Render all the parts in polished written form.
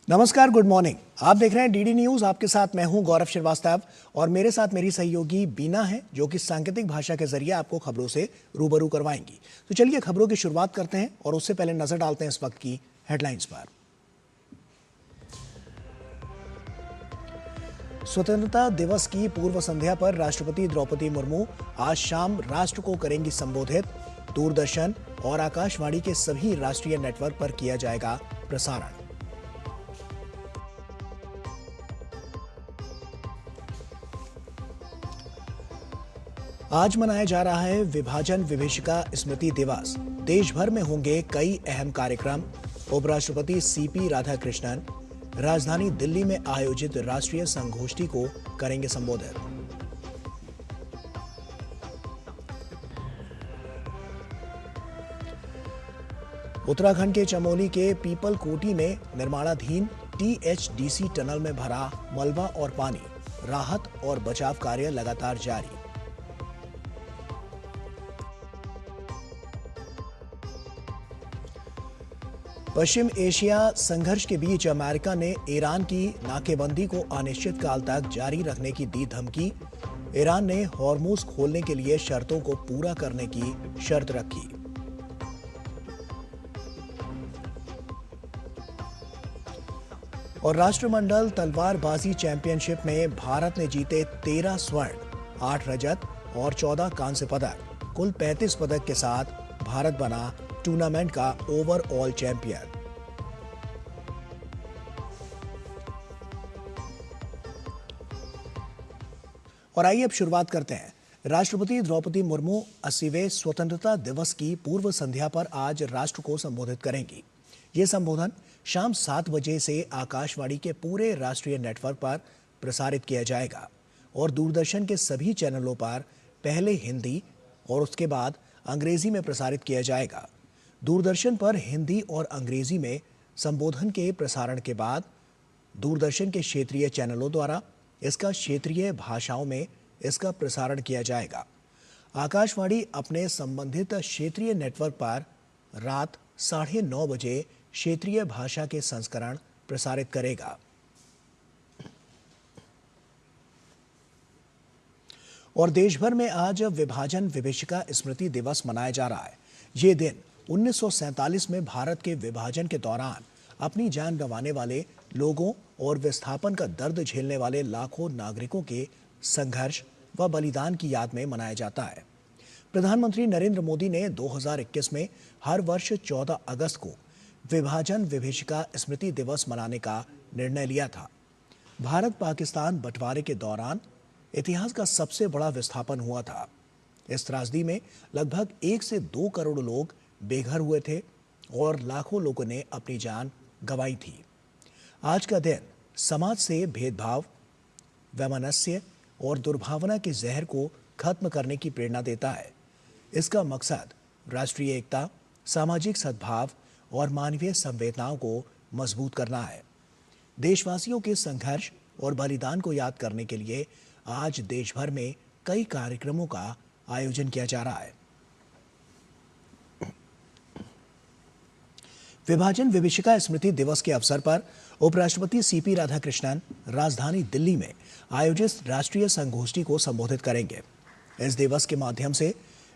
नमस्कार, good morning. आप देख रहे हैं डीडी न्यूज। आपके साथ मैं हूं गौरव श्रीवास्तव और मेरे साथ मेरी सहयोगी बीना है, जो कि सांकेतिक भाषा के जरिए आपको खबरों से रूबरू करवाएंगी। तो चलिए खबरों की शुरुआत करते हैं और उससे पहले नजर डालते हैं इस वक्त की हेडलाइंस पर। स्वतंत्रता दिवस की पूर्व संध्या पर राष्ट्रपति द्रौपदी मुर्मू आज शाम राष्ट्र को करेंगी संबोधित। दूरदर्शन और आकाशवाणी के सभी राष्ट्रीय नेटवर्क पर किया जाएगा प्रसारण। आज मनाया जा रहा है विभाजन विभीषिका स्मृति दिवस। देश भर में होंगे कई अहम कार्यक्रम। उपराष्ट्रपति सीपी राधाकृष्णन राजधानी दिल्ली में आयोजित राष्ट्रीय संगोष्ठी को करेंगे संबोधित। उत्तराखंड के चमोली के पीपल कोटी में निर्माणाधीन टीएचडीसी टनल में भरा मलबा और पानी। राहत और बचाव कार्य लगातार जारी। पश्चिम एशिया संघर्ष के बीच अमेरिका ने ईरान की नाकेबंदी को अनिश्चितकाल तक जारी रखने की दी धमकी। ईरान ने हॉर्मुज खोलने के लिए शर्तों को पूरा करने की शर्त रखी। और राष्ट्रमंडल तलवारबाजी चैंपियनशिप में भारत ने जीते 13 स्वर्ण, 8 रजत और 14 कांस्य पदक। कुल 35 पदक के साथ भारत बना टूर्नामेंट का ओवरऑल चैंपियन। और आइए अब शुरुआत करते हैं। राष्ट्रपति द्रौपदी मुर्मू 80वें स्वतंत्रता दिवस की पूर्व संध्या पर आज राष्ट्र को संबोधित करेंगी। ये संबोधन शाम 7 बजे से आकाशवाणी के पूरे राष्ट्रीय नेटवर्क पर प्रसारित किया जाएगा और दूरदर्शन के सभी चैनलों पर पहले हिंदी और उसके बाद अंग्रेजी में प्रसारित किया जाएगा। दूरदर्शन पर हिंदी और अंग्रेजी में संबोधन के प्रसारण के बाद दूरदर्शन के क्षेत्रीय चैनलों द्वारा इसका क्षेत्रीय भाषाओं में इसका प्रसारण किया जाएगा। आकाशवाणी अपने संबंधित क्षेत्रीय नेटवर्क पर रात 9:30 बजे क्षेत्रीय भाषा के संस्करण प्रसारित करेगा। और देश भर में आज विभाजन विभीषिका स्मृति दिवस मनाया जा रहा है। ये दिन 1947 में भारत के विभाजन के दौरान अपनी जान गंवाने वाले लोगों और विस्थापन का दर्द झेलने वाले लाखों नागरिकों के संघर्ष व बलिदान की याद में मनाया जाता है। प्रधानमंत्री नरेंद्र मोदी ने 2021 में हर वर्ष 14 अगस्त को विभाजन विभीषिका स्मृति दिवस मनाने का निर्णय लिया था। भारत पाकिस्तान बंटवारे के दौरान इतिहास का सबसे बड़ा विस्थापन हुआ था। इस त्रासदी में लगभग 1 से 2 करोड़ लोग बेघर हुए थे और लाखों लोगों ने अपनी जान गंवाई थी। आज का दिन समाज से भेदभाव, वैमनस्य और दुर्भावना के जहर को खत्म करने की प्रेरणा देता है। इसका मकसद राष्ट्रीय एकता, सामाजिक सद्भाव और मानवीय संवेदनाओं को मजबूत करना है। देशवासियों के संघर्ष और बलिदान को याद करने के लिए आज देश भर में कई कार्यक्रमों का आयोजन किया जा रहा है। विभाजन विभीषिका स्मृति दिवस के अवसर पर उपराष्ट्रपति सीपी राधाकृष्णन राजधानी दिल्ली में आयोजित राष्ट्रीय संगोष्ठी को संबोधित करेंगे। इस दिवस के माध्यम से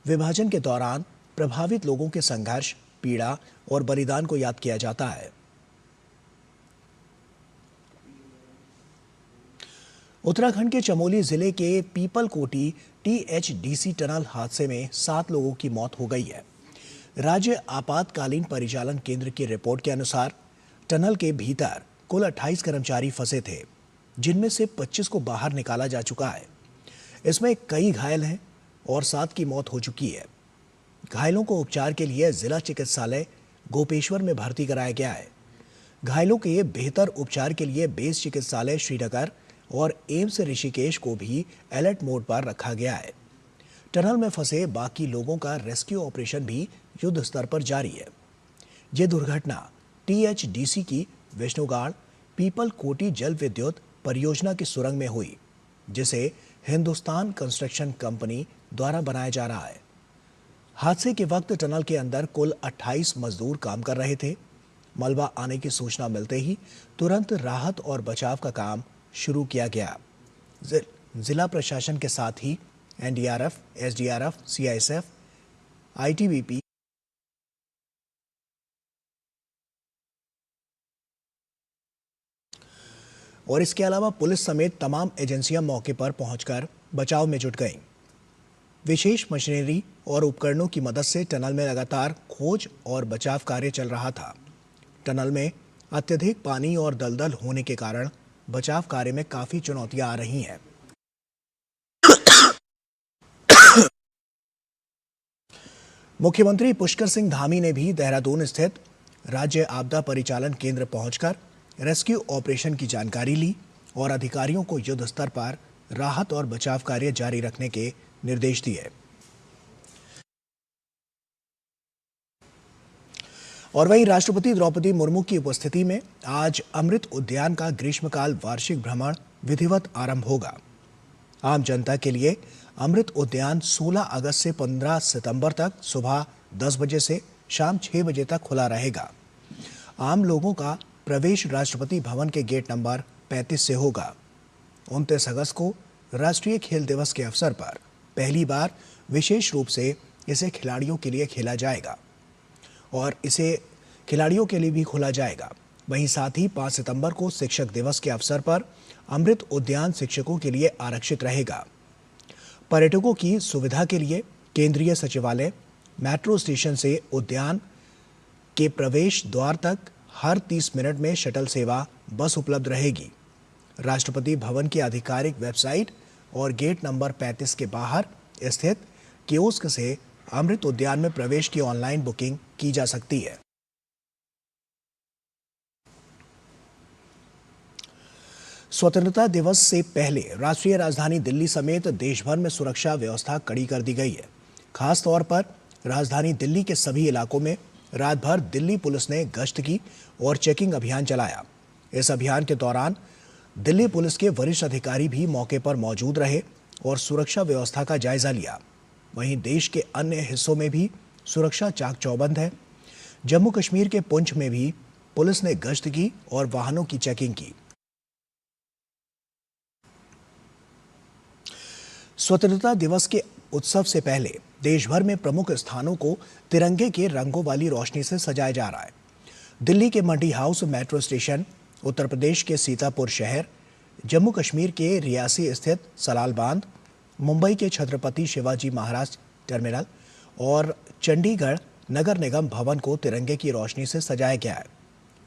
विभाजन के दौरान प्रभावित लोगों के संघर्ष, पीड़ा और बलिदान को याद किया जाता है। उत्तराखंड के चमोली जिले के पीपल कोटी टीएचडीसी टनल हादसे में 7 लोगों की मौत हो गई है। राज्य आपातकालीन परिचालन केंद्र की रिपोर्ट के अनुसार टनल के भीतर कुल 28 कर्मचारी फंसे थे, जिनमें से 25 को बाहर निकाला जा चुका है। इसमें कई घायल हैं और 7 की मौत हो चुकी है। घायलों को उपचार के लिए जिला चिकित्सालय गोपेश्वर में भर्ती कराया गया है। घायलों के बेहतर उपचार के लिए बेस चिकित्सालय श्रीनगर और एम्स ऋषिकेश को भी अलर्ट मोड पर रखा गया है। टनल में फंसे बाकी लोगों का रेस्क्यू ऑपरेशन भी युद्ध स्तर पर जारी है। यह दुर्घटना टीएचडीसी की विष्णुगाड़ पीपल कोटी जल विद्युत परियोजना की सुरंग में हुई, जिसे हिंदुस्तान कंस्ट्रक्शन कंपनी द्वारा बनाया जा रहा है। हादसे के वक्त टनल के अंदर कुल 28 मजदूर काम कर रहे थे। मलबा आने की सूचना मिलते ही तुरंत राहत और बचाव का काम शुरू किया गया। जिला प्रशासन के साथ ही एनडीआरएफ, एसडीआरएफ, सीआईएसएफ, आईटीबीपी और इसके अलावा पुलिस समेत तमाम एजेंसियां मौके पर पहुंचकर बचाव में जुट गईं। विशेष मशीनरी और उपकरणों की मदद से टनल में लगातार खोज और बचाव कार्य चल रहा था। टनल में अत्यधिक पानी और दलदल होने के कारण बचाव कार्य में काफी चुनौतियां आ रही हैं। मुख्यमंत्री पुष्कर सिंह धामी ने भी देहरादून स्थित राज्य आपदा परिचालन केंद्र पहुंचकर रेस्क्यू ऑपरेशन की जानकारी ली और अधिकारियों को युद्ध स्तर पर राहत और बचाव कार्य जारी रखने के निर्देश दिए। और वहीं राष्ट्रपति द्रौपदी मुर्मू की उपस्थिति में आज अमृत उद्यान का ग्रीष्मकाल वार्षिक भ्रमण विधिवत आरंभ होगा। आम जनता के लिए अमृत उद्यान 16 अगस्त से 15 सितंबर तक सुबह 10 बजे से शाम 6 बजे तक खुला रहेगा। आम लोगों का प्रवेश राष्ट्रपति भवन के गेट नंबर 35 से होगा। 29 अगस्त को राष्ट्रीय खेल दिवस के अवसर पर पहली बार विशेष रूप से इसे खिलाड़ियों के लिए खेला जाएगा और इसे खिलाड़ियों के लिए भी खोला जाएगा। वहीं साथ ही 5 सितंबर को शिक्षक दिवस के अवसर पर अमृत उद्यान शिक्षकों के लिए आरक्षित रहेगा। पर्यटकों की सुविधा के लिए केंद्रीय सचिवालय मेट्रो स्टेशन से उद्यान के प्रवेश द्वार तक हर 30 मिनट में शटल सेवा बस उपलब्ध रहेगी। राष्ट्रपति भवन की आधिकारिक वेबसाइट और गेट नंबर 35 के बाहर स्थित कियोस्क से अमृत उद्यान में प्रवेश की ऑनलाइन बुकिंग की जा सकती है। स्वतंत्रता दिवस से पहले राष्ट्रीय राजधानी दिल्ली समेत देश भर में सुरक्षा व्यवस्था कड़ी कर दी गई है। खास तौर पर राजधानी दिल्ली के सभी इलाकों में रात भर दिल्ली पुलिस ने गश्त की और चेकिंग अभियान चलाया। इस अभियान के दौरान दिल्ली पुलिस के वरिष्ठ अधिकारी भी मौके पर मौजूद रहे और सुरक्षा व्यवस्था का जायजा लिया। वहीं देश के अन्य हिस्सों में भी सुरक्षा चाक चौबंद है। जम्मू कश्मीर के पुंछ में भी पुलिस ने गश्त की और वाहनों की चेकिंग की। स्वतंत्रता दिवस के उत्सव से पहले देश भर में प्रमुख स्थानों को तिरंगे के रंगों वाली रोशनी से सजाया जा रहा है। दिल्ली के मंडी house metro station, Uttar Pradesh के सीतापुर शहर, जम्मू कश्मीर के रियासी स्थित सलाल बांध, मुंबई के छत्रपति शिवाजी महाराज टर्मिनल और चंडीगढ़ नगर निगम भवन को तिरंगे की रोशनी से सजाया गया है।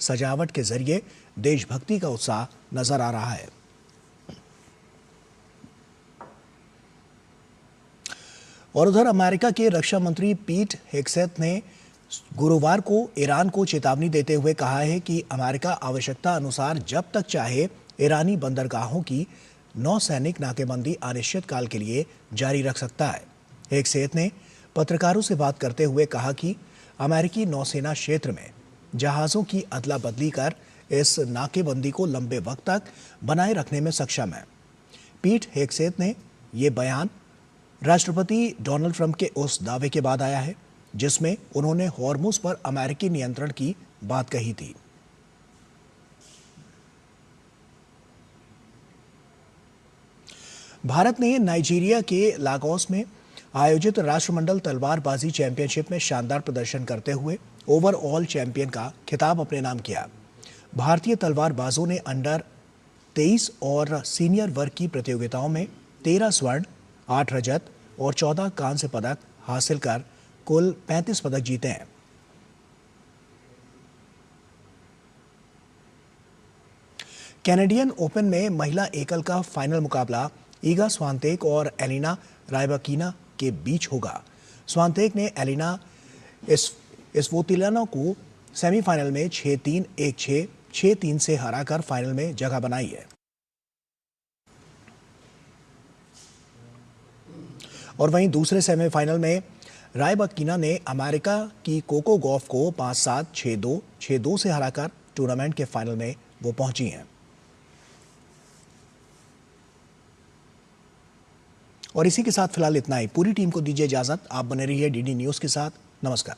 सजावट के जरिए देशभक्ति का उत्साह नजर आ रहा है। और उधर अमेरिका के रक्षा मंत्री पीट हेग्सेथ ने गुरुवार को ईरान को चेतावनी देते हुए कहा है कि अमेरिका आवश्यकता अनुसार जब तक चाहे ईरानी बंदरगाहों की नौसैनिक नाकेबंदी अनिश्चितकाल के लिए जारी रख सकता है। हेग्सेथ ने पत्रकारों से बात करते हुए कहा कि अमेरिकी नौसेना क्षेत्र में जहाज़ों की अदला बदली कर इस नाकेबंदी को लंबे वक्त तक बनाए रखने में सक्षम है। पीट हेग्सेथ ने ये बयान राष्ट्रपति डोनाल्ड ट्रंप के उस दावे के बाद आया है जिसमें उन्होंने हॉर्मुज पर अमेरिकी नियंत्रण की बात कही थी। भारत ने नाइजीरिया के लागोस में आयोजित राष्ट्रमंडल तलवारबाजी चैंपियनशिप में शानदार प्रदर्शन करते हुए ओवरऑल चैंपियन का खिताब अपने नाम किया। भारतीय तलवारबाजों ने अंडर 23 और सीनियर वर्ग की प्रतियोगिताओं में 13 स्वर्ण, 8 रजत और 14 कांस्य पदक हासिल कर कुल 35 पदक जीते हैं। कैनेडियन ओपन में महिला एकल का फाइनल मुकाबला ईगा स्वांतेक और एलिना रायबाकिना के बीच होगा। स्वांतेक ने एलिना स्वतोलिना को सेमीफाइनल में 6-3, 1-6, 6-3 से हराकर फाइनल में जगह बनाई है। और वहीं दूसरे सेमीफाइनल में रायबाकिना ने अमेरिका की कोको गॉफ को 5-7, 6-2, 6-2 से हराकर टूर्नामेंट के फाइनल में वो पहुंची हैं। और इसी के साथ फिलहाल इतना ही। पूरी टीम को दीजिए इजाजत। आप बने रहिए डीडी न्यूज के साथ। नमस्कार।